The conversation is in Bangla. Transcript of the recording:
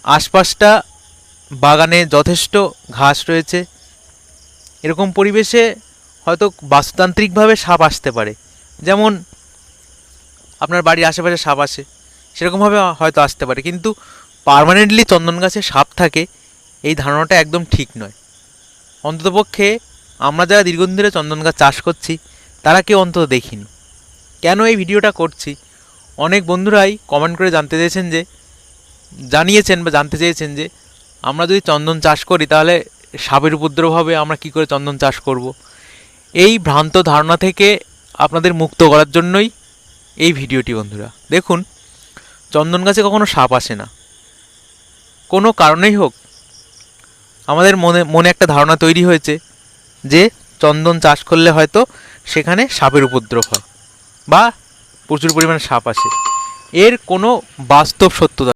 আশপাশটা বাগানে যথেষ্ট ঘাস রয়েছে, এরকম পরিবেশে হয়তো বাস্তুতান্ত্রিকভাবে সাপ আসতে পারে। যেমন আপনার বাড়ির আশেপাশে সাপ আসে, সেরকমভাবে হয়তো আসতে পারে, কিন্তু পার্মানেন্টলি চন্দন গাছে সাপ থাকে এই ধারণাটা একদম ঠিক নয়। অন্ততপক্ষে আমরা যারা দীর্ঘদিন ধরে চন্দন গাছ চাষ করছি তারা কেউ অন্তত দেখিনি। কেন এই ভিডিওটা করছি, অনেক বন্ধুরাই কমেন্ট করে জানিয়েছেন বা জানতে চেয়েছেন যে আমরা যদি চন্দন চাষ করি তাহলে সাপের উপদ্রব হবে, আমরা কি করে চন্দন চাষ করব। এই ভ্রান্ত ধারণা থেকে আপনাদের মুক্ত করার জন্যই এই ভিডিওটি। বন্ধুরা দেখুন, চন্দন গাছে কখনো সাপ আসে না। কোনো কারণেই হোক আমাদের মনে একটা ধারণা তৈরি হয়েছে যে চন্দন চাষ করলে হয়তো সেখানে সাপের উপদ্রব হয় বা প্রচুর পরিমাণে সাপ আসে। এর কোনো বাস্তব সত্যতা